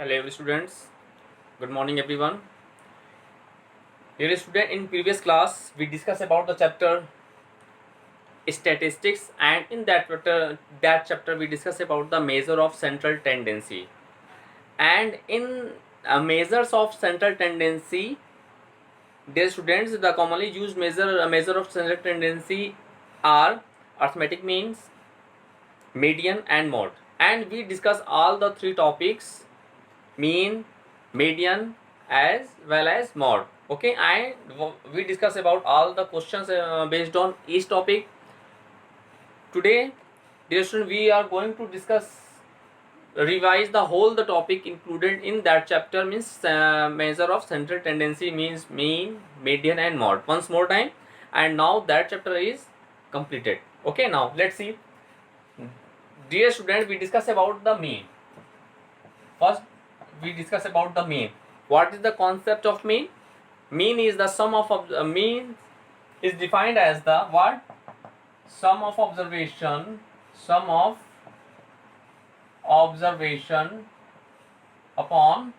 Hello every students, good morning everyone. Dear student, in previous class we discussed about the chapter statistics, and in that chapter we discussed about the measure of central tendency. And in measures of central tendency, dear students, the commonly used measure of central tendency are arithmetic means, median and mode. And we discuss all the three topics: mean, median, as well as mod. Okay, and we discuss about all the questions based on each topic. Today, dear student, we are going to revise the whole the topic included in that chapter, means measure of central tendency, means mean, median and mod, once more time. And now that chapter is completed. Okay, now let's see. Dear student, we discuss about the mean. First, we discuss about the mean. What is the concept of mean? Mean is the sum of mean is defined as the what? Sum of observation upon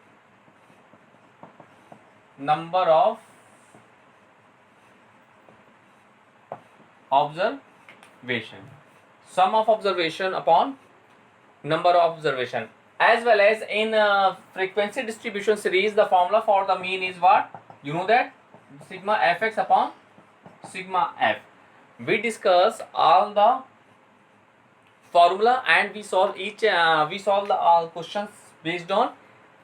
number of observation. Sum of observation upon number of observation. As well as in frequency distribution series, the formula for the mean is what? You know that? Sigma fx upon sigma f. We discuss all the formula and we solve the all questions based on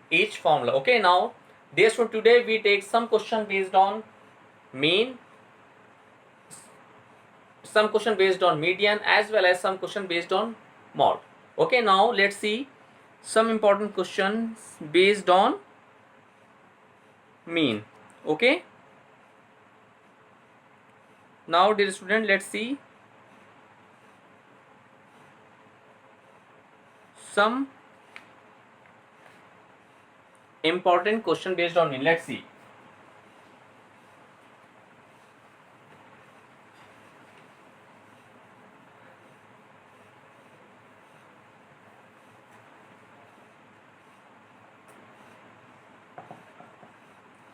each formula. Okay, now this for today we take some question based on mean, some question based on median, as well as some question based on mod. Okay, now let's see some important questions based on mean. Okay, now dear student, let's see some important question based on mean. Let's see.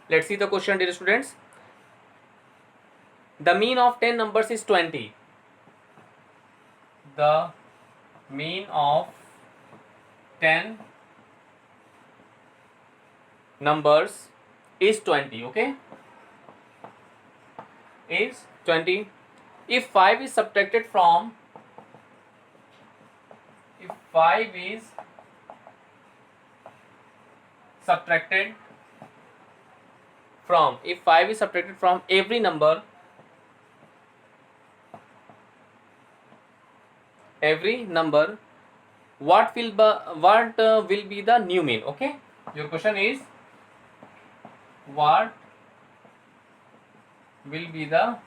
Let's see the question, dear students. The mean of 10 numbers is 20. The mean of 10 numbers is 20. Okay, is 20. If 5 is subtracted from, if 5 is subtracted from every number, what will be the new mean? Okay, your question is what will be the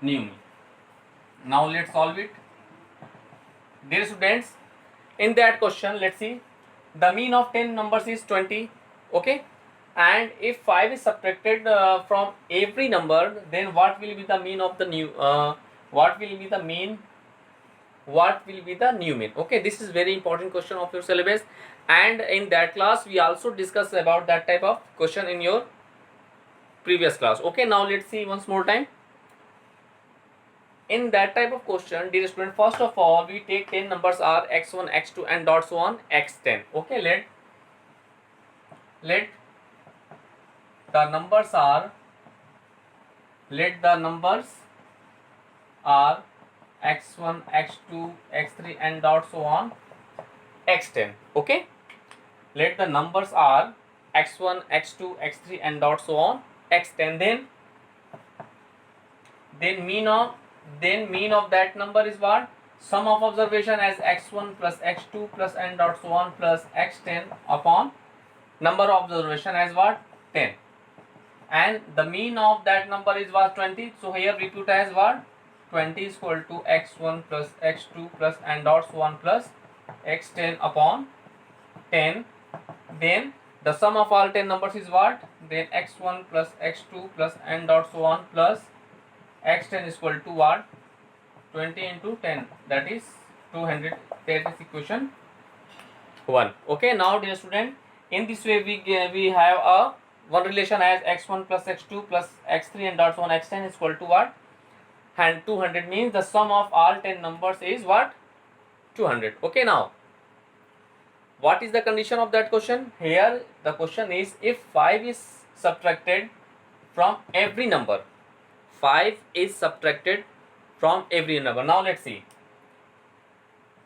new mean. Now let's solve it, dear students. In that question, let's see, the mean of 10 numbers is 20. Okay, and if 5 is subtracted from every number, then what will be the mean of the new what will be the new mean? Okay, this is very important question of your syllabus, and in that class we also discussed about that type of question in your previous class. Okay, now let's see once more time. In that type of question, dear student, first of all we take 10 numbers are x1, x2 and dot so on x10. Okay, let the numbers are x1, x2, x3 and dot so on x10. Okay, let the numbers are x1, x2, x3 and dot so on x10. Then mean of that number is what? Sum of observation as x1 plus x2 plus n dot so on plus x10 upon number of observation as what? 10. And the mean of that number is what? 20. So here we put as what? 20 is equal to x1 plus x2 plus n dot so on plus x10 upon 10. Then the sum of all 10 numbers is what? Then x1 plus x2 plus n dot so on plus x10 is equal to what? 20 into 10, that is 200. That is equation 1. Okay, now dear student, in this way we have a one relation as x1 plus x2 plus x3 and dot so on x10 is equal to what? And 200 means the sum of all 10 numbers is what? 200. Okay, now what is the condition of that question? Here the question is, if 5 is subtracted from every number, 5 is subtracted from every number. Now let's see.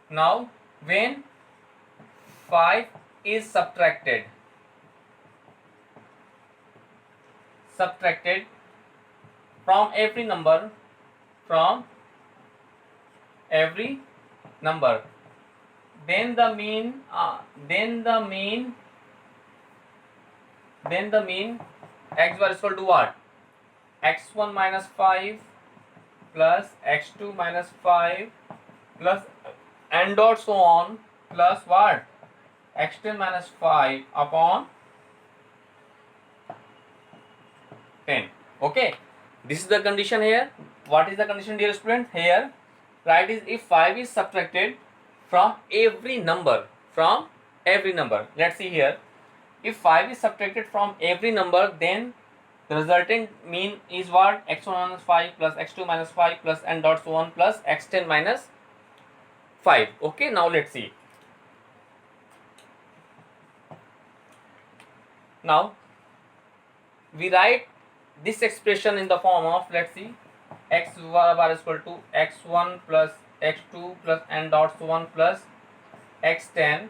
Now when 5 is subtracted from every number, then the mean x bar is equal to what? x1 minus 5 plus x2 minus 5 plus and dot so on plus what? x10 minus 5 upon 10. Okay, this is the condition here. What is the condition, dear student? Here right is, if 5 is subtracted from every number, let's see here, if 5 is subtracted from every number, then the resultant mean is what? x1 minus 5 plus x2 minus 5 plus n dot so on plus x10 minus 5. Okay, now let's see. Now we write this expression in the form of, let's see, x bar is equal to x1 plus x2 plus n dot so on plus x10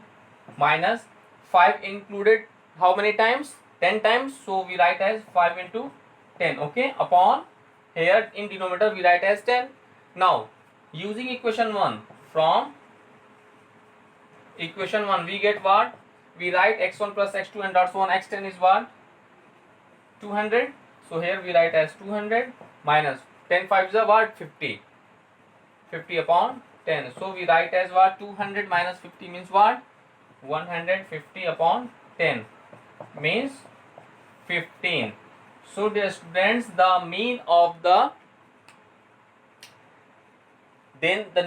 minus 5 included how many times? 10 times. So we write as 5 into 10. Okay, upon here in denominator we write as 10. Now using equation 1, from equation 1 we get what? We write x1 plus x2 and dot so on x10 is what? 200. So here we write as 200 minus 10 5 is what? 50 upon 10. So we write as what? 200 minus 50 means what? 150 upon 10 means 15. So dear students, the mean of the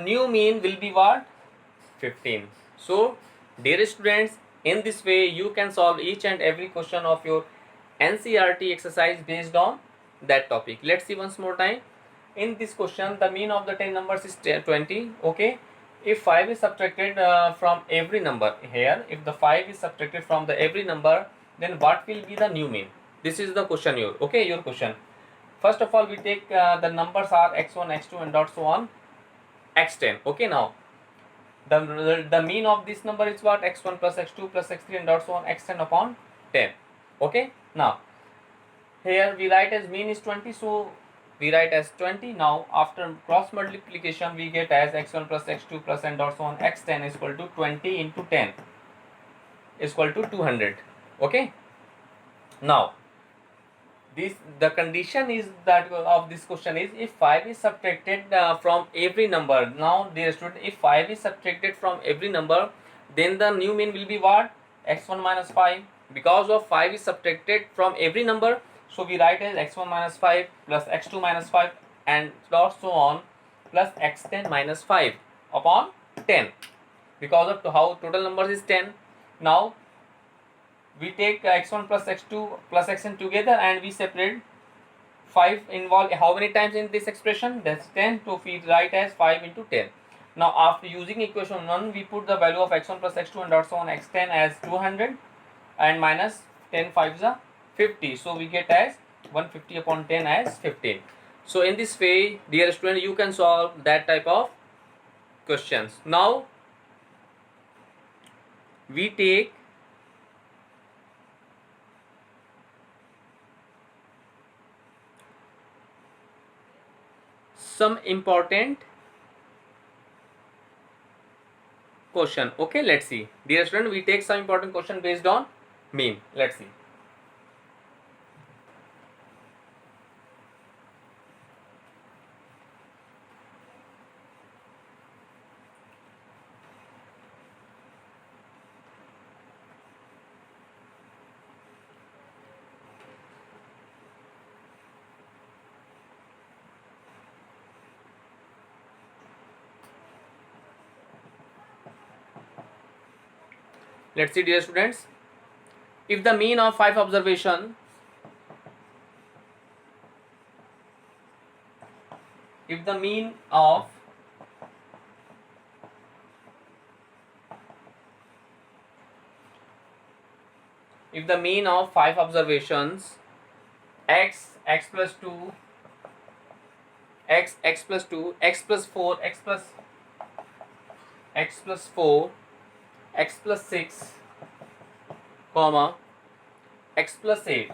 new mean will be what? 15. So dear students, in this way you can solve each and every question of your NCERT exercise based on that topic. Let's see once more time. In this question the mean of the 10 numbers is 20. Okay, if 5 is subtracted from every number, here if the 5 is subtracted from the every number, then what will be the new mean? This is the question your question. First of all we take the numbers are x1 x2 and dot so on x10. Okay, now the mean of this number is what? x1 plus x2 plus x3 and dot so on x10 upon 10. Okay, now here we write as mean is 20, so we write as 20. Now after cross multiplication we get as x1 plus x2 plus n dot so on x10 is equal to 20 into 10 is equal to 200. Okay, now the condition is that of this question is, if 5 is subtracted from every number. Now dear student, if 5 is subtracted from every number, then the new mean will be what? x1 minus 5. Because of 5 is subtracted from every number, so we write as x1 minus 5 plus x2 minus 5 and dot so on plus x10 minus 5 upon 10, because of how total numbers is 10. Now we take x1 plus x2 plus xn together and we separate. 5 involved how many times in this expression? That's 10. So we write as 5 into 10. Now after using equation 1 we put the value of x1 plus x2 and dot so on x10 as 200 and minus 10 5 is a 50. So we get as 150 upon 10 as 15. So in this way dear student you can solve that type of questions. Now we take some important question. Okay, let's see. Dear student, we take some important question based on mean. Let's see. Let's see, dear students. If the mean of 5 observation, if the mean of if the mean of 5 observations, x plus 2, x plus 2, x plus 4, x plus 4, x plus 6, comma, x plus 8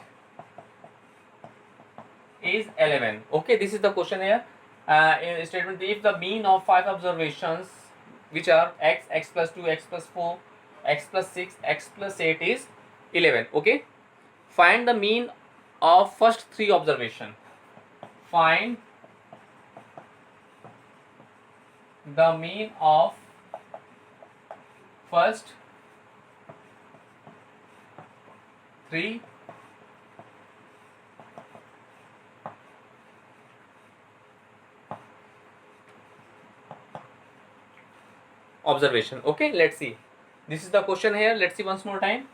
is 11. Okay, this is the question here. In statement, if the mean of 5 observations, which are x plus 2, x plus 4, x plus 6, x plus 8 is 11. Okay, find the mean of first 3 observation. Find the mean of first 3 observation. Okay, let's see. This is the question here. Let's see once more time.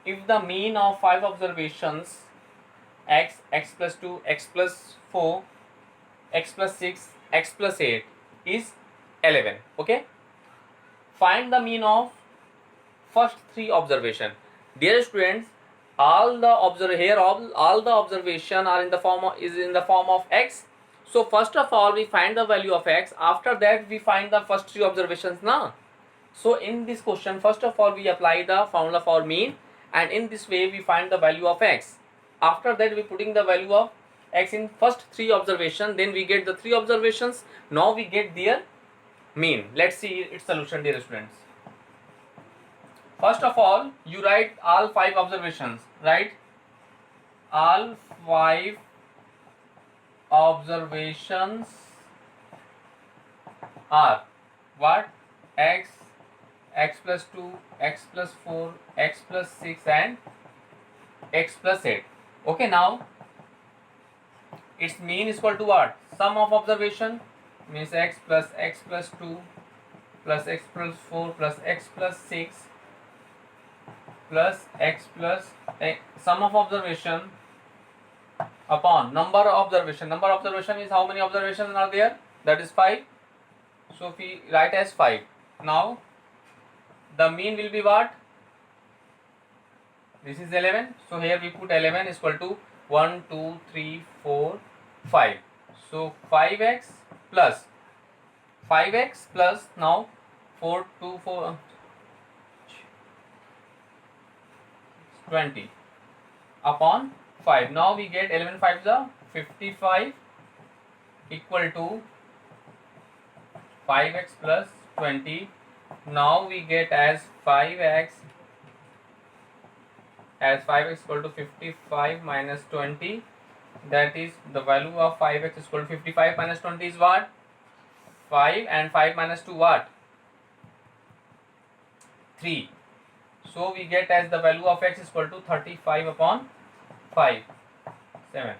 If the mean of 5 observations, x plus 2, x plus 4, x plus 6, x plus 8 is 11. Okay, find the mean of first 3 observation. Dear students, all the observation are in the form of x. So first of all we find the value of x. After that we find the first 3 observations now. So in this question, first of all we apply the formula for mean, and in this way we find the value of x. After that we putting the value of x in first 3 observations, then we get the 3 observations. Now we get their mean. Let's see its solution, dear students. First of all, you write all 5 observations. Write all 5 observations are what? X plus 2, x plus 4, x plus 6 and x plus 8. Okay, now its mean is equal to what? Sum of observation means x plus 2 plus x plus 4 plus x plus 6 plus x plus sum of observation upon number of observation. Number of observation is how many observations are there? That is 5. So if we write as 5. Now the mean will be what? This is 11. So here we put 11 is equal to 1, 2, 3, 4, 5. So 5x plus now 4, 2, 4, 20 upon 5. Now we get 11 5s are 55 equal to 5x plus 20. Now we get as 5x equal to 55 minus 20. That is the value of 5x is equal to 55 minus 20 is what? 5, and 5 minus 2 what? 3. So we get as the value of x is equal to 35 upon 5, 7.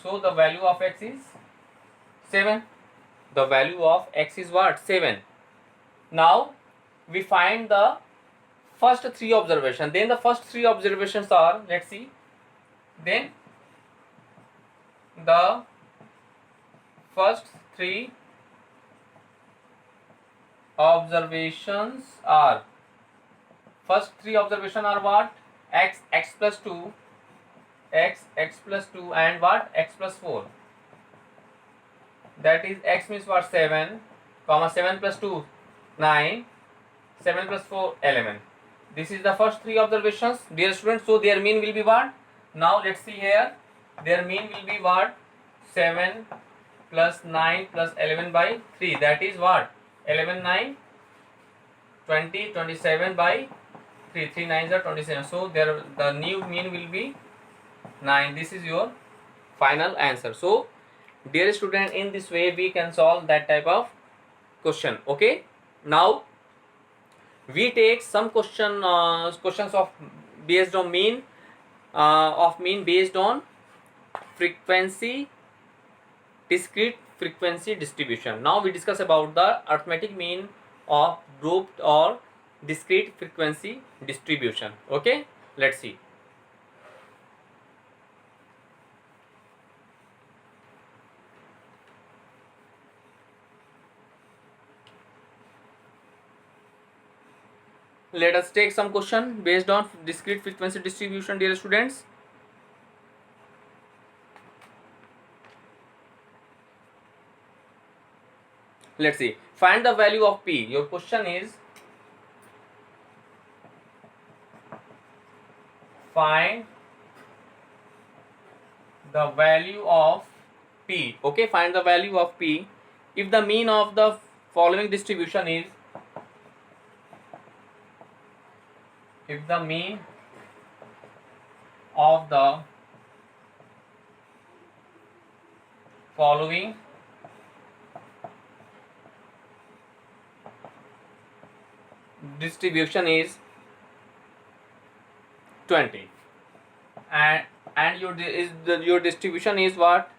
So the value of x is 7. The value of x is what? 7. Now we find the first 3 observations. Then the first 3 observations are, let's see. Then the first 3 observations are what? X plus 2, x plus 2 and what? X plus 4. That is x means what? 7, comma 7 plus 2 9, 7 plus 4 11. This is the first 3 observations, dear students. So their mean will be what? Now let's see here. Their mean will be what? 7 plus 9 plus 11 by 3. That is what? 11 9 20 27 by 3. 3 9s are 27. So the new mean will be 9. This is your final answer. So dear student, in this way we can solve that type of question. Okay, now we take some questions of based on mean based on frequency, discrete frequency distribution. Now we discuss about the arithmetic mean of grouped or discrete frequency distribution. Okay, let's see. Let us take some question based on discrete frequency distribution, dear students. Let's see. Find the value of P. Your question is find the value of P. Okay, find the value of P if the mean of the following distribution is, if the mean of the following distribution is 20 and your distribution is what?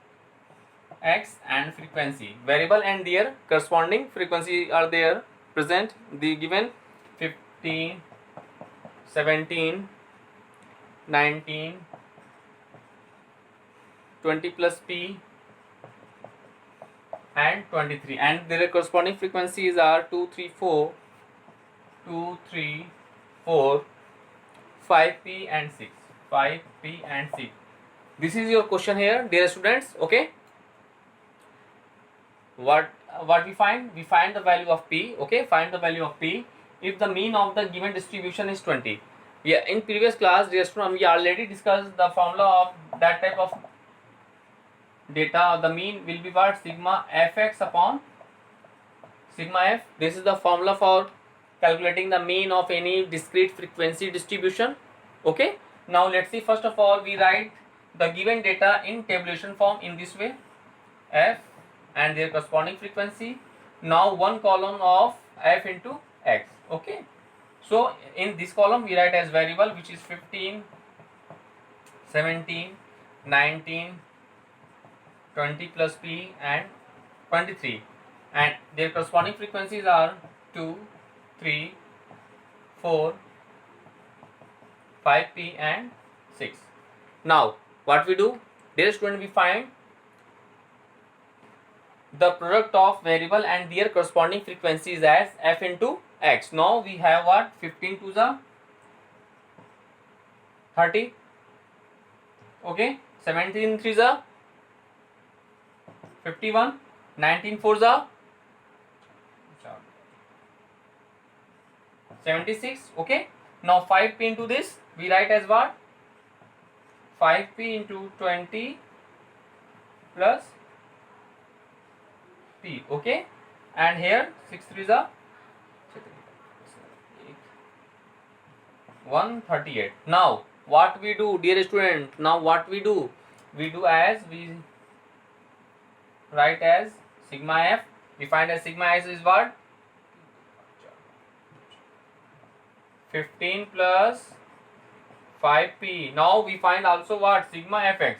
X and frequency variable and their corresponding frequency are there present. The given 15, 17, 19, 20 plus P and 23, and their corresponding frequencies are 2, 3, 4, 2, 3, 4, 5P and 6, 5P and 6. This is your question here, dear students. Okay, what we find? We find the value of P. Okay, find the value of P if the mean of the given distribution is 20. Yeah, in previous class, dear students, we already discussed the formula of that type of data. The mean will be what? Sigma fx upon sigma f. This is the formula for calculating the mean of any discrete frequency distribution. Okay, now let's see. First of all, we write the given data in tabulation form in this way: f and their corresponding frequency. Now one column of f into x. Okay, so in this column we write as variable, which is 15, 17, 19, 20 plus P and 23, and their corresponding frequencies are 2, 3, 4, 5P and 6. Now what we do, dear student, we find the product of variable and their corresponding frequencies as f into x. Now we have what? 15 to the 30. Okay, 17 3 the 51, 19 4 the 76. Okay, now 5P into this we write as what? 5P into 20 plus P. Okay, and here 6 3 the 138. Now what we do, dear student? Now what we do? We do as we write as sigma f. We find as sigma s is what? 15 plus 5P. Now we find also what? Sigma fx.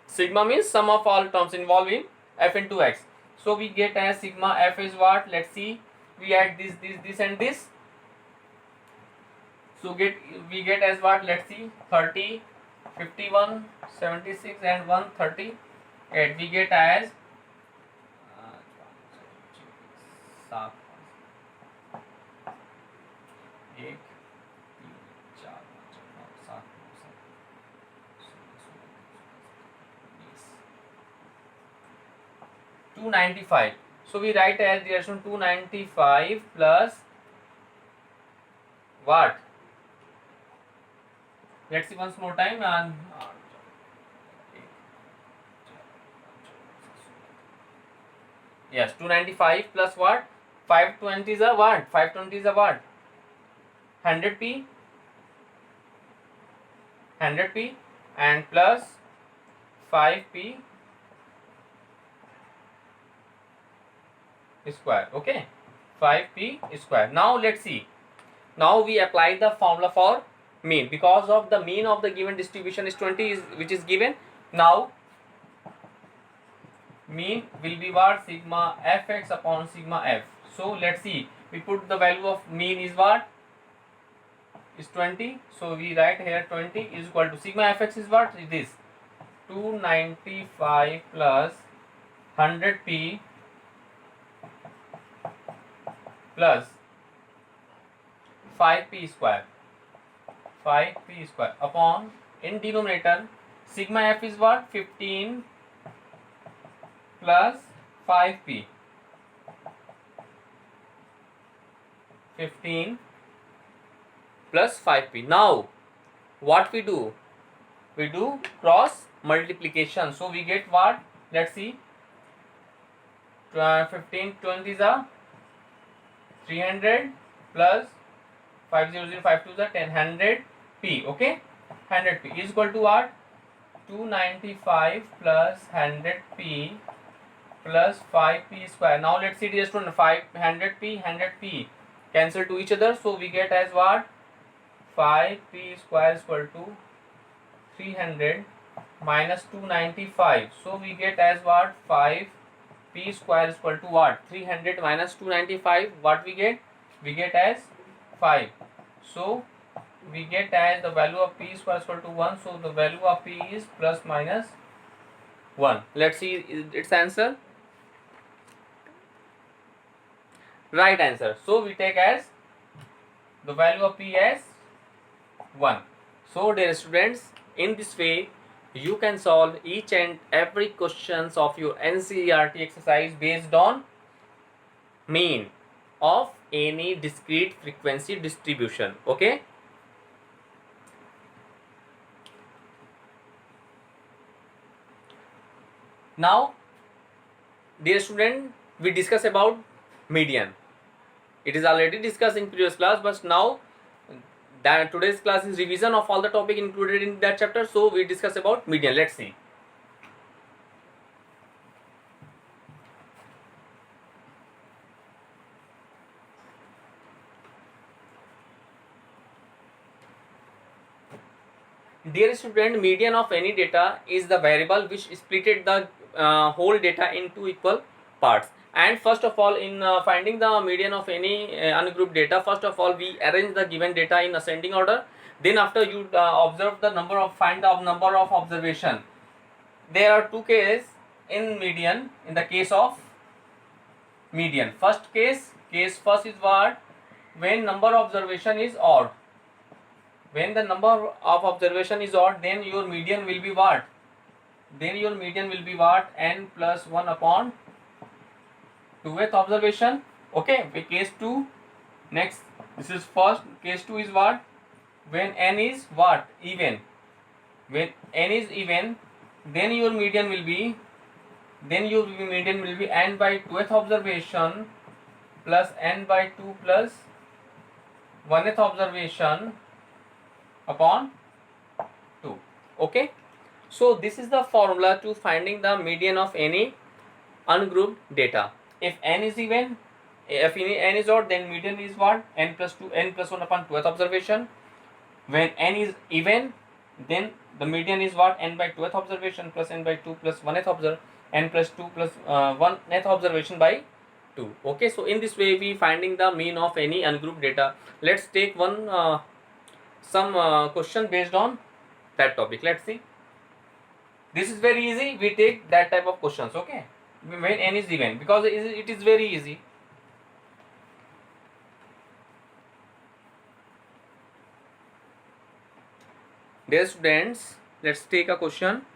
Sigma means sum of all terms involved in f into x. So we get as sigma f is what? Let's see. We add this and this. So we get as what? Let's see. 30, 51, 76 and 138. We get as 7, 1, 295. So we write as relation 295 plus what? Let's see once more time. And yes, 295 plus what? 520 is a what? 520 is a what? 100p, 100p and plus 5p square. Okay, 5p square. Now let's see. Now we apply the formula for mean, because of the mean of the given distribution is 20, which is given. Now mean will be what? Sigma fx upon sigma f. So let's see. We put the value of mean is what? is 20. So we write here 20 is equal to sigma fx is what? It is 295 plus 100p plus 5p square upon, in denominator, sigma f is what? 15 plus 5p. 15 plus 5p. Now what we do? We do cross multiplication. So we get what? Let's see. 15 20 is a 300 plus 500 is a 100 p. Okay, 100p is equal to what? 295 plus 100p plus 5p square. Now let's see, dear student, 100p cancel to each other, so we get as what? 5p square is equal to 300 minus 295, so we get as what? 5p square is equal to what? 300 minus 295, what we get? We get as 5. So we get as the value of p square is equal to 1, so the value of p is plus minus 1. Let's see its answer. Right answer. So we take as the value of p as 1. So dear students, in this way you can solve each and every questions of your NCERT exercise based on mean of any discrete frequency distribution. Okay. Now dear student, we discuss about median. It is already discussed in previous class, but now that today's class is revision of all the topic included in that chapter, so we discuss about median. Let's see. Dear student, median of any data is the variable which splitted the whole data into equal parts. And first of all, in finding the median of any ungrouped data, first of all we arrange the given data in ascending order. Then after you observe the number of, find the number of observation. There are two cases in median. In the case of median, first first is what? When number of observation is odd. When the number of observation is odd, then your median will be what? Then your median will be what? N plus 1 upon 2th observation. Okay, case 2. Next, this is first. Case 2 is what? When n is what? Even. When n is even, then your median will be n by 2th observation plus n by 2 plus 1th observation upon 2. Okay, so this is the formula to finding the median of any ungrouped data. If n is even, if n is odd, then median is what? N plus 1 upon 2th observation. When n is even, then the median is what? N by 2th observation plus n by 2 plus 1th observation, n plus 2 plus 1th observation by 2. Okay, so in this way we finding the mean of any ungrouped data. Let's take one some question based on that topic. Let's see. This is very easy. We take that type of questions. Okay, when n is even, because it is very easy. Dear students, let's take a question.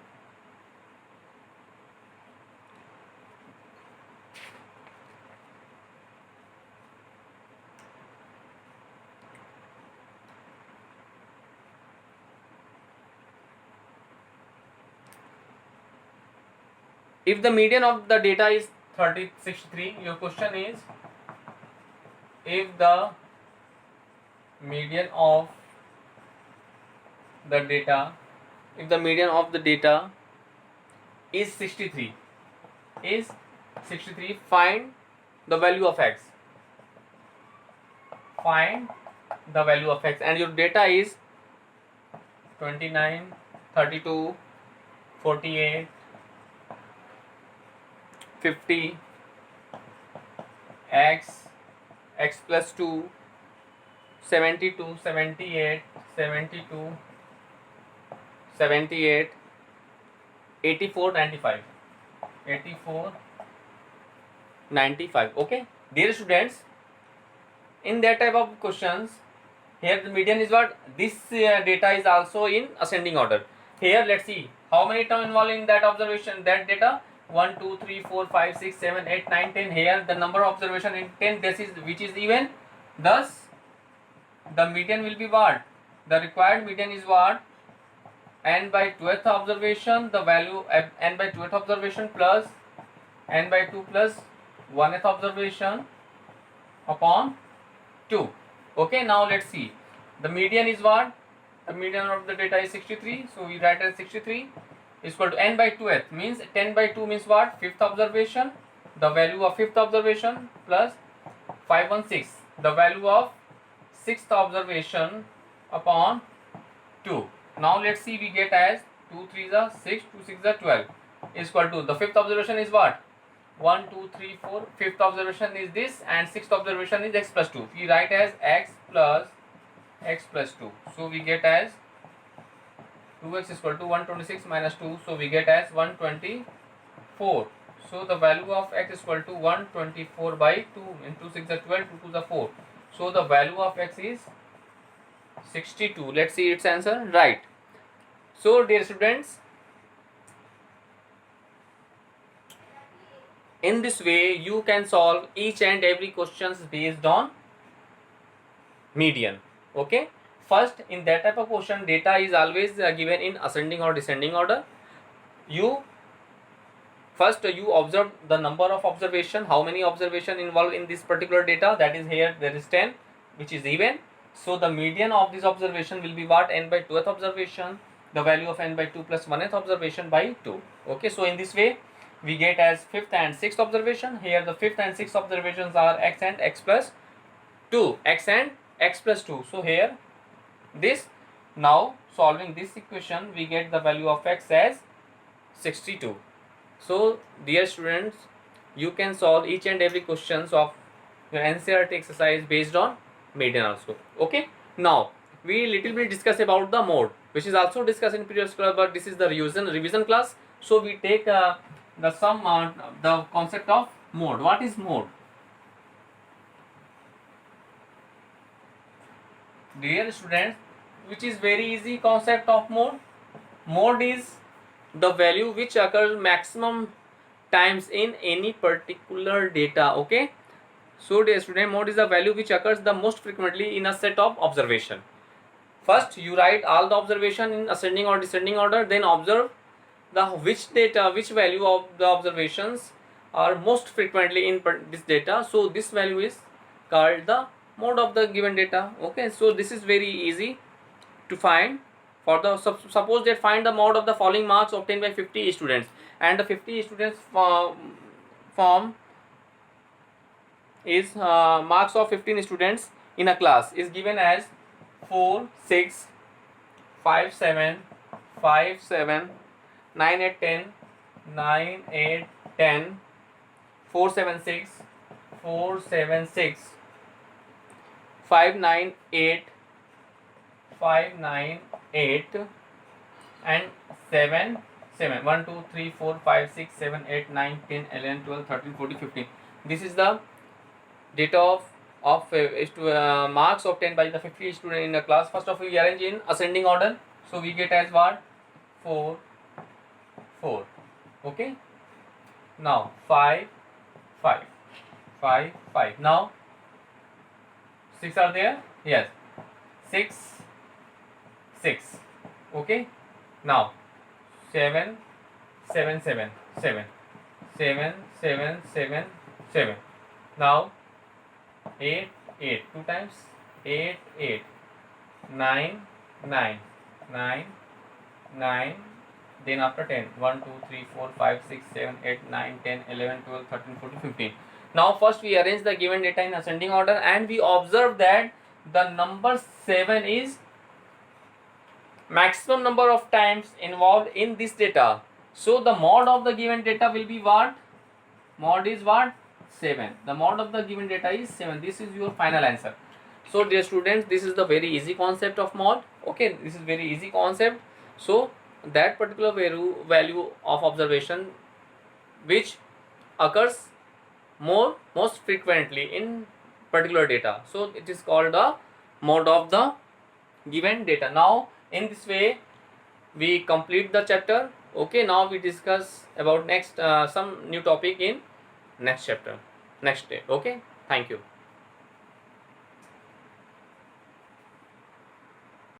If the median of the data is 63, your question is, if the median of the data, is 63, find the value of x. Find the value of x, and your data is 29, 32, 48, 50, x plus 2, 72, 78, 72, 78, 84, 95, 84, 95. Okay, dear students, in that type of questions, here the median is what? This data is also in ascending order. Here let's see how many terms involved in that observation, that data. 1, 2, 3, 4, 5, 6, 7, 8, 9, 10. Here the number of observation in 10, this is which is even. Thus the median will be what? The required median is what? N by 12th observation, the value n by 12th observation plus n by 2 plus 1th observation upon 2. Okay, now let's see. The median is what? The median of the data is 63. So we write as 63 is equal to n by 2th, means 10 by 2 means what? 5th observation. The value of 5th observation plus 516. The value of 6th observation upon 2. Now let's see, we get as 2 3 is 6, 2 6 is 12 is equal to the 5th observation is what? 1, 2, 3, 4. 5th observation is this and 6th observation is x plus 2. We write as x plus 2. So we get as 2x is equal to 126 minus 2. So we get as 124. So the value of x is equal to 124 by 2 into 6 is 12, 2 2 is 4. So the value of x is 62. Let's see its answer. Right. So dear students, in this way you can solve each and every questions based on median. Okay, first in that type of question data is always given in ascending or descending order. You observe the number of observation, how many observation involved in this particular data, that is here there is 10 which is even. So the median of this observation will be what? N by 2th observation, the value of n by 2 plus 1th observation by 2. Okay, so in this way we get as 5th and 6th observation. Here the 5th and 6th observations are x and x plus 2, x and x plus 2. So here this, now solving this equation we get the value of x as 62. So dear students, you can solve each and every questions of your NCERT exercise based on median also. Okay, now we little bit discuss about the mode, which is also discussed in previous class, but this is the revision class. So we take the concept of mode. What is mode? Dear students, which is very easy concept of mode. Mode is the value which occurs maximum times in any particular data. Okay, so dear student, mode is the value which occurs the most frequently in a set of observation. First you write all the observation in ascending or descending order, then observe the which value of the observations are most frequently in this data. So this value is called the mode of the given data. Okay, so this is very easy to find. For the suppose that find the mode of the following marks obtained by 50 students, and the 50 students form is marks of 15 students in a class is given as 4 6 5 7 5 7 9 8 10 9 8 10 4 7 6 4 7 6 5 9 8 5 9 8 and 7 7 1 2 3 4 5 6 7 8 9 10 11 12 13 14 15. This is the data of marks obtained by the 50 student in the class. First of all we arrange in ascending order, so we get as what? 4 4. Okay, now 5 5 5 5. Now 6 are there, yes, 6 6. Okay, now 7 7 7 7 7 7 7 7. Now 8 8 2 times 8 8 9 9 9 9. Then after 10 1 2 3 4 5 6 7 8 9 10 11 12 13 14 15. Now first we arrange the given data in ascending order, and we observe that the number 7 is maximum number of times involved in this data. So the mode of the given data will be what? Mode is what? 7. The mode of the given data is 7. This is your final answer. So dear students, this is the very easy concept of mod. Okay, this is very easy concept. So that particular value of observation which occurs most frequently in particular data, so it is called the mode of the given data. Now in this way we complete the chapter. Okay, now we discuss about next some new topic in next chapter, next day. Okay, thank you.